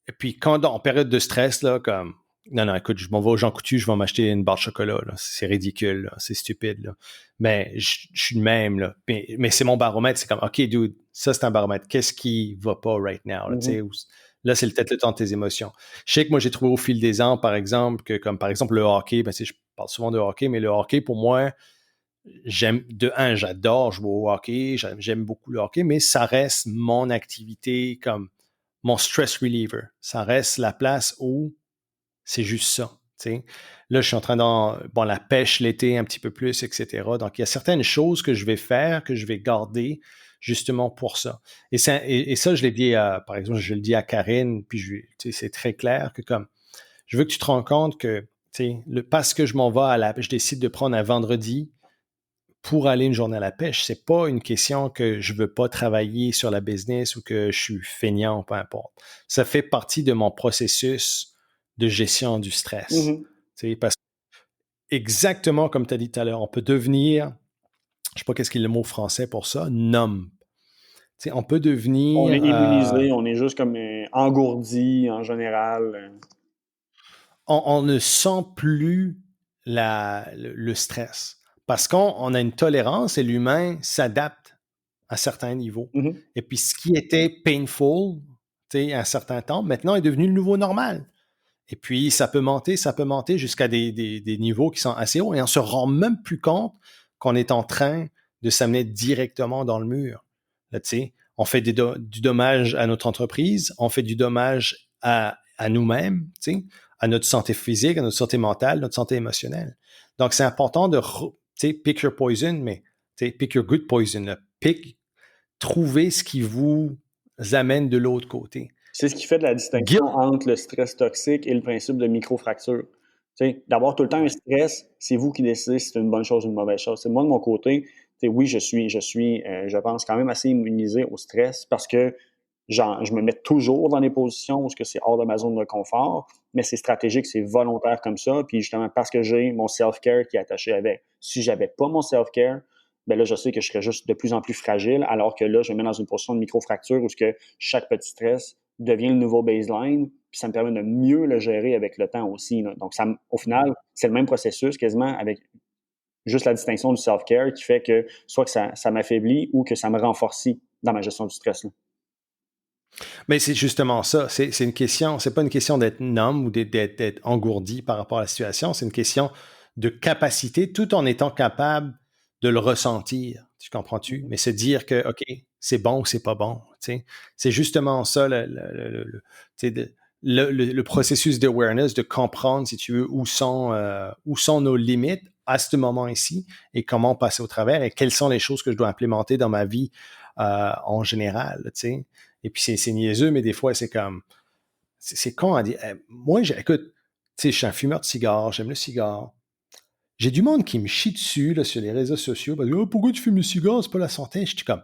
Et puis, quand en période de stress, là, comme non, écoute, je m'en vais au Jean Coutu, je vais m'acheter une barre de chocolat. Là. C'est ridicule, là. C'est stupide. Là. Mais je suis le même. Là. Mais c'est mon baromètre. C'est comme, OK, dude, ça, c'est un baromètre. Qu'est-ce qui va pas right now? Là, là c'est peut-être le temps de tes émotions. Je sais que moi, j'ai trouvé au fil des ans, par exemple, que comme par exemple le hockey, ben, je parle souvent de hockey, mais le hockey, pour moi, j'adore jouer au hockey. J'aime beaucoup le hockey, mais ça reste mon activité comme mon stress reliever. Ça reste la place où c'est juste ça. T'sais. Là, je suis en train la pêche l'été un petit peu plus, etc. Donc, il y a certaines choses que je vais faire, que je vais garder justement pour ça. Et ça, je l'ai dit par exemple, je le dis à Karine, puis c'est très clair que comme, je veux que tu te rends compte que, parce que je m'en vais je décide de prendre un vendredi pour aller une journée à la pêche, c'est pas une question que je veux pas travailler sur la business ou que je suis feignant, peu importe. Ça fait partie de mon processus de gestion du stress. Parce que exactement comme tu as dit tout à l'heure, on peut devenir, je sais pas qu'est-ce qu'il est le mot français pour ça, numb. On peut devenir... On est immunisé, on est juste comme engourdi en général. On ne sent plus le stress. Parce qu'on a une tolérance et l'humain s'adapte à certains niveaux. Mm-hmm. Et puis, ce qui était painful, à un certain temps, maintenant est devenu le nouveau normal. Et puis, ça peut monter jusqu'à des niveaux qui sont assez hauts et on se rend même plus compte qu'on est en train de s'amener directement dans le mur. Là, on fait du dommage à notre entreprise, on fait du dommage à nous-mêmes, à notre santé physique, à notre santé mentale, notre santé émotionnelle. Donc, c'est important de, pick your poison, mais pick your good poison. Là. Trouver ce qui vous amène de l'autre côté. C'est ce qui fait de la distinction entre le stress toxique et le principe de microfracture. D'avoir tout le temps un stress, c'est vous qui décidez si c'est une bonne chose ou une mauvaise chose. Moi, de mon côté, oui, je pense, quand même assez immunisé au stress parce que je me mets toujours dans des positions où c'est hors de ma zone de confort, mais c'est stratégique, c'est volontaire comme ça. Puis justement, parce que j'ai mon self-care qui est attaché avec. Si j'avais pas mon self-care, ben là, je sais que je serais juste de plus en plus fragile, alors que là, je me mets dans une position de microfracture où chaque petit stress devient le nouveau baseline, puis ça me permet de mieux le gérer avec le temps aussi. Là. Donc, au final, c'est le même processus quasiment avec juste la distinction du self-care qui fait que soit que ça m'affaiblit ou que ça me renforcit dans ma gestion du stress. Là. Mais c'est justement ça. C'est une question, c'est pas une question d'être numb ou d'être engourdi par rapport à la situation. C'est une question de capacité tout en étant capable de le ressentir. Tu comprends-tu? Mais c'est dire que, OK, c'est bon ou c'est pas bon. C'est justement ça le processus d'awareness, de comprendre, si tu veux, où sont nos limites à ce moment ici et comment passer au travers et quelles sont les choses que je dois implémenter dans ma vie en général. Et puis c'est niaiseux, mais des fois, c'est comme... C'est con à dire. Moi, écoute, je suis un fumeur de cigares, j'aime le cigare. J'ai du monde qui me chie dessus là, sur les réseaux sociaux. Parce que, oh, pourquoi tu fumes le cigare? C'est pas la santé. Je suis comme,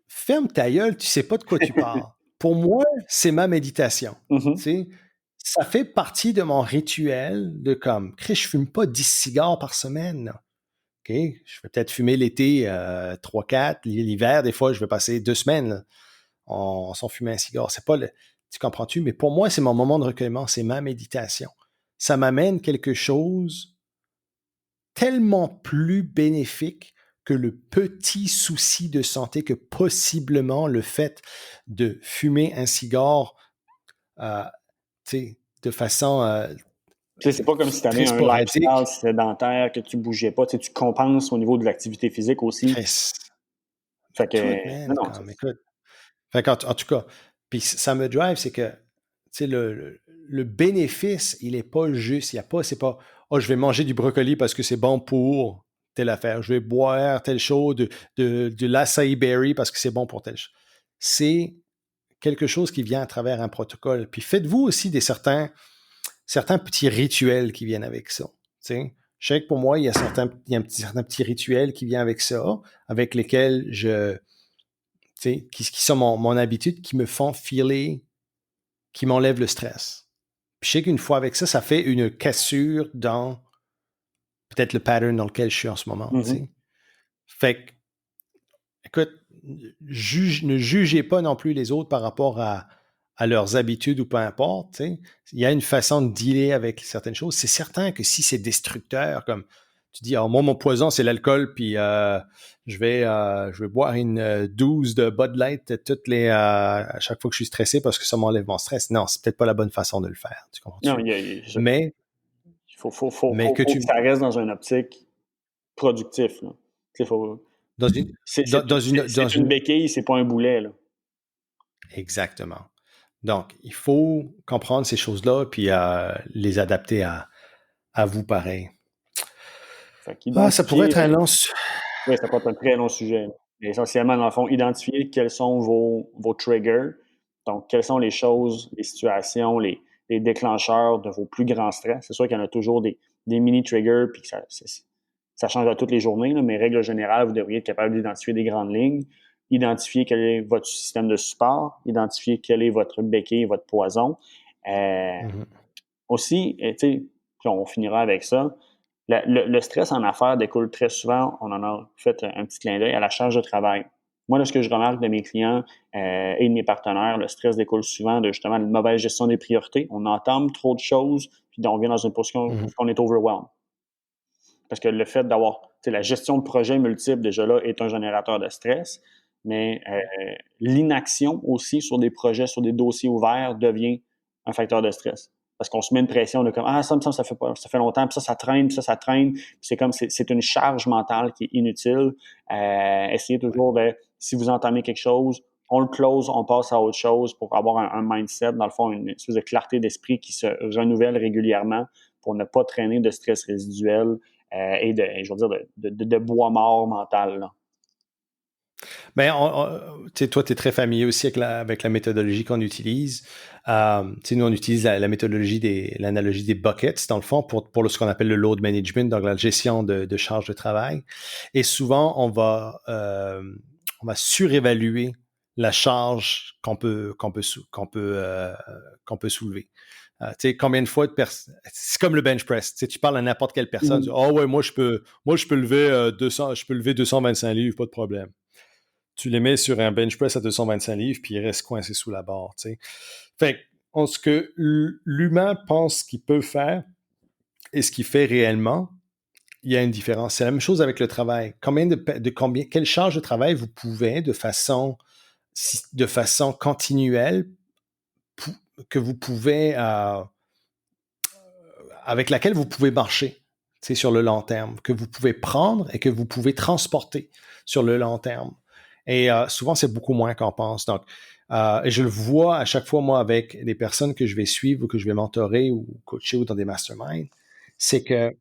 ferme ta gueule, tu sais pas de quoi tu parles. Pour moi, c'est ma méditation. Mm-hmm. Ça fait partie de mon rituel de comme, Chris, je fume pas 10 cigares par semaine. OK? Je vais peut-être fumer l'été 3-4. L'hiver, des fois, je vais passer 2 semaines là, sans fumer un cigare. C'est pas le... Tu comprends-tu? Mais pour moi, c'est mon moment de recueillement, c'est ma méditation. Ça m'amène quelque chose tellement plus bénéfique que le petit souci de santé que possiblement le fait de fumer un cigare de façon c'est pas comme si tu avais un lifestyle sédentaire, que tu bougeais pas. Tu compenses au niveau de l'activité physique aussi. Chris. Fait que, Tout, man, écoute. Fait qu'en tout cas, puis ça me drive, c'est que le bénéfice, il n'est pas juste. Il y a pas, c'est pas, oh, je vais manger du brocoli parce que c'est bon pour telle affaire. Je vais boire telle chose, de l'acai berry parce que c'est bon pour telle chose. C'est quelque chose qui vient à travers un protocole. Puis faites-vous aussi certains petits rituels qui viennent avec ça. T'sais. Je sais que pour moi, il y a certains petits rituels qui viennent avec ça, avec lesquels qui sont mon habitude, qui me font feeler, qui m'enlèvent le stress. Puis je sais qu'une fois avec ça, ça fait une cassure dans peut-être le pattern dans lequel je suis en ce moment. Mm-hmm. Fait que, écoute, ne jugez pas non plus les autres par rapport à leurs habitudes ou peu importe. T'sais. Il y a une façon de dealer avec certaines choses. C'est certain que si c'est destructeur, comme tu dis, alors moi, mon poison, c'est l'alcool, puis je vais boire une 12 de Bud Light à chaque fois que je suis stressé parce que ça m'enlève mon stress. Non, c'est peut-être pas la bonne façon de le faire. Tu comprends? Non, mais il faut que ça reste dans une optique productif. Là. C'est une béquille, c'est pas un boulet. Là. Exactement. Donc, il faut comprendre ces choses-là puis les adapter à vous pareil. Ça pourrait être un long sujet. Oui, ça pourrait être un très long sujet. Mais essentiellement, dans le fond, identifier quels sont vos triggers. Donc, quelles sont les choses, les situations, les déclencheurs de vos plus grands stress. C'est sûr qu'il y en a toujours des mini-triggers puis que ça change à toutes les journées, là, mais règle générale, vous devriez être capable d'identifier des grandes lignes, identifier quel est votre système de support, identifier quel est votre béquille, votre poison. Aussi, tu sais, on finira avec ça. Le stress en affaires découle très souvent, on en a fait un petit clin d'œil, à la charge de travail. Moi, là, ce que je remarque de mes clients et de mes partenaires, le stress découle souvent de justement une mauvaise gestion des priorités. On entame trop de choses, puis on vient dans une position où on est overwhelmed. Parce que le fait d'avoir la gestion de projets multiples, déjà là, est un générateur de stress, mais l'inaction aussi sur des projets, sur des dossiers ouverts, devient un facteur de stress. Parce qu'on se met une pression de comme ça fait longtemps, puis ça traîne, puis ça traîne. Puis c'est une charge mentale qui est inutile. Essayez toujours de, si vous entamez quelque chose, on le close, on passe à autre chose pour avoir un mindset, dans le fond, une espèce de clarté d'esprit qui se renouvelle régulièrement pour ne pas traîner de stress résiduel et de bois mort mental. Là. Mais toi, tu es très familier aussi avec la méthodologie qu'on utilise. Nous, on utilise la méthodologie l'analogie des buckets, dans le fond, pour ce qu'on appelle le load management, donc la gestion de charge de travail. Et souvent, on va surévaluer la charge qu'on peut soulever. Combien de fois c'est comme le bench press. Tu parles à n'importe quelle personne. Tu dis, oh ouais, moi je peux lever 225 livres, pas de problème. Tu les mets sur un bench press à 225 livres, puis il reste coincé sous la barre. T'sais. Fait ce que l'humain pense qu'il peut faire et ce qu'il fait réellement, il y a une différence. C'est la même chose avec le travail. Quelle charge de travail vous pouvez de façon continuelle que vous pouvez avec laquelle vous pouvez marcher sur le long terme, que vous pouvez prendre et que vous pouvez transporter sur le long terme. Et souvent, c'est beaucoup moins qu'on pense. Donc, et je le vois à chaque fois, moi, avec des personnes que je vais suivre ou que je vais mentorer ou coacher ou dans des masterminds, c'est que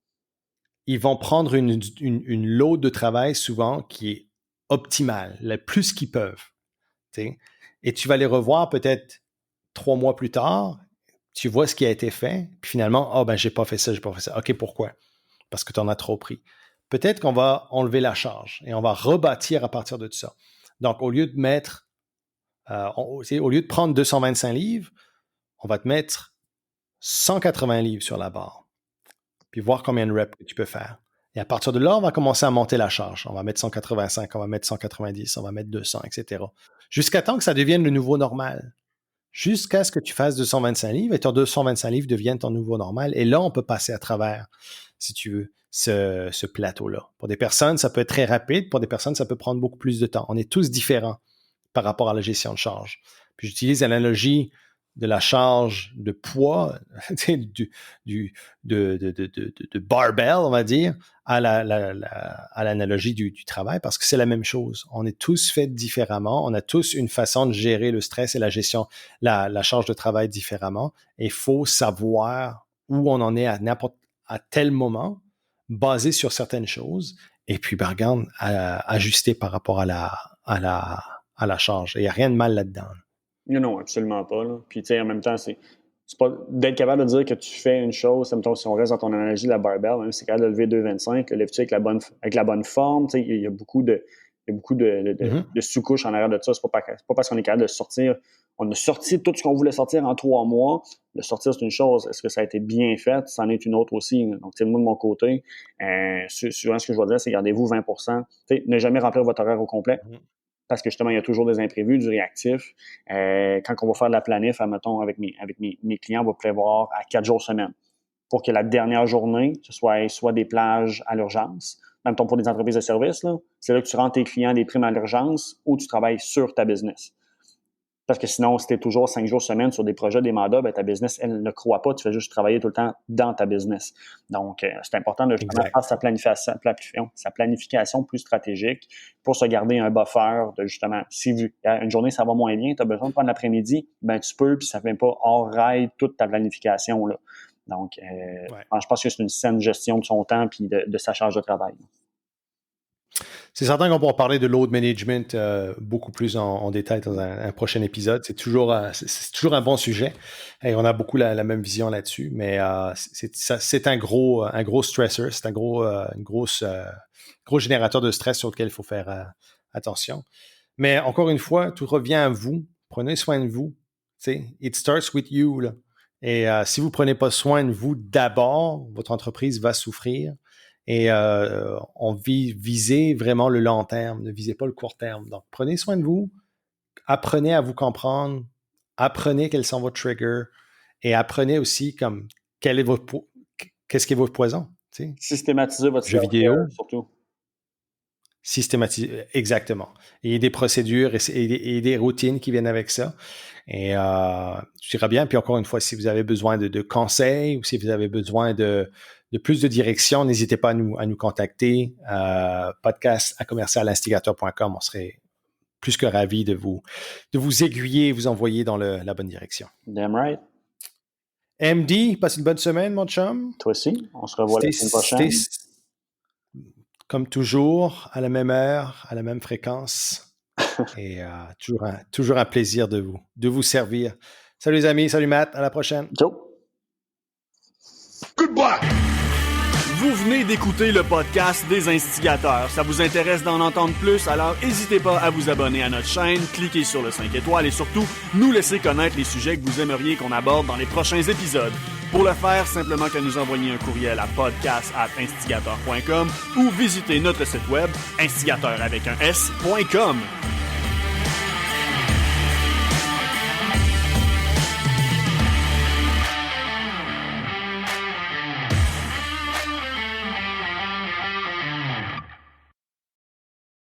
ils vont prendre une load de travail souvent qui est optimale, le plus qu'ils peuvent. T'sais. Et tu vas les revoir peut-être 3 mois plus tard, tu vois ce qui a été fait, puis finalement, j'ai pas fait ça. OK, pourquoi? Parce que tu en as trop pris. Peut-être qu'on va enlever la charge et on va rebâtir à partir de tout ça. Donc, au lieu de prendre 225 livres, on va te mettre 180 livres sur la barre, puis voir combien de reps que tu peux faire. Et à partir de là, on va commencer à monter la charge. On va mettre 185, on va mettre 190, on va mettre 200, etc. Jusqu'à temps que ça devienne le nouveau normal. Jusqu'à ce que tu fasses 225 livres et ton 225 livres devienne ton nouveau normal. Et là, on peut passer à travers, si tu veux, ce plateau-là. Pour des personnes, ça peut être très rapide. Pour des personnes, ça peut prendre beaucoup plus de temps. On est tous différents par rapport à la gestion de charge. Puis j'utilise l'analogie de la charge de poids, de barbell, on va dire, à l'analogie du travail, parce que c'est la même chose. On est tous faits différemment. On a tous une façon de gérer le stress et la gestion, la charge de travail différemment. Et il faut savoir où on en est à tel moment, basé sur certaines choses, et puis, regarde, ajuster par rapport à la charge. Il n'y a rien de mal là-dedans. Non, absolument pas. Là. Puis, tu sais, en même temps, c'est pas d'être capable de dire que tu fais une chose, mettons, si on reste dans ton analogie de la barbell, même si c'est capable de lever 2,25, le lèves-tu avec la bonne forme, tu sais, il y a beaucoup de sous-couches en arrière de ça. C'est pas parce qu'on est capable de sortir. On a sorti tout ce qu'on voulait sortir en 3 mois. Le sortir, c'est une chose. Est-ce que ça a été bien fait? C'en est une autre aussi. Donc, moi, de mon côté, souvent, ce que je vais dire, c'est gardez-vous 20%. Ne jamais remplir votre horaire au complet. Parce que justement, il y a toujours des imprévus, du réactif. Quand on va faire de la planif, admettons, avec mes clients, on va prévoir à 4 jours semaine pour que la dernière journée, ce soit des plages à l'urgence. Même pour des entreprises de services, là, c'est là que tu rends tes clients des primes à l'urgence ou tu travailles sur ta business. Parce que sinon, si tu es toujours 5 jours semaine sur des projets, des mandats, ta business, elle ne croît pas. Tu fais juste travailler tout le temps dans ta business. Donc, c'est important de faire sa planification plus stratégique pour se garder un buffer de justement, si une journée, ça va moins bien, tu as besoin de prendre l'après-midi, tu peux, puis ça ne fait pas hors rail toute ta planification. Là. Donc, je pense que c'est une saine gestion de son temps et de sa charge de travail. C'est certain qu'on pourra parler de load management beaucoup plus en détail dans un prochain épisode. C'est toujours un bon sujet et on a beaucoup la même vision là-dessus. Mais c'est un gros stressor, c'est un gros générateur de stress sur lequel il faut faire attention. Mais encore une fois, tout revient à vous. Prenez soin de vous. It starts with you. Là. Et si vous ne prenez pas soin de vous d'abord, votre entreprise va souffrir. Et visez vraiment le long terme, ne visez pas le court terme. Donc, prenez soin de vous, apprenez à vous comprendre, apprenez quels sont vos triggers et apprenez aussi comme qu'est-ce qui est votre poison. Tu sais. Systématiser votre jeu vidéo, surtout. Systématiser, exactement. Il y a des procédures et des routines qui viennent avec ça. Et je dirais bien, puis encore une fois, si vous avez besoin de conseils ou si vous avez besoin de plus de direction, n'hésitez pas à nous contacter. podcast@commercialinstigateur.com. On serait plus que ravis de vous aiguiller et vous envoyer dans la bonne direction. Damn right. MD, passe une bonne semaine, mon chum. Toi aussi. On se revoit la semaine prochaine. Comme toujours, à la même heure, à la même fréquence. Et toujours un plaisir de vous servir. Salut les amis, salut Matt, à la prochaine. Ciao. Goodbye. Vous venez d'écouter le podcast des Instigateurs. Ça vous intéresse d'en entendre plus? Alors n'hésitez pas à vous abonner à notre chaîne, cliquez sur le 5 étoiles et surtout, nous laisser connaître les sujets que vous aimeriez qu'on aborde dans les prochains épisodes. Pour le faire, simplement qu'à nous envoyer un courriel à podcast@instigateur.com ou visiter notre site web instigateur avec un s.com.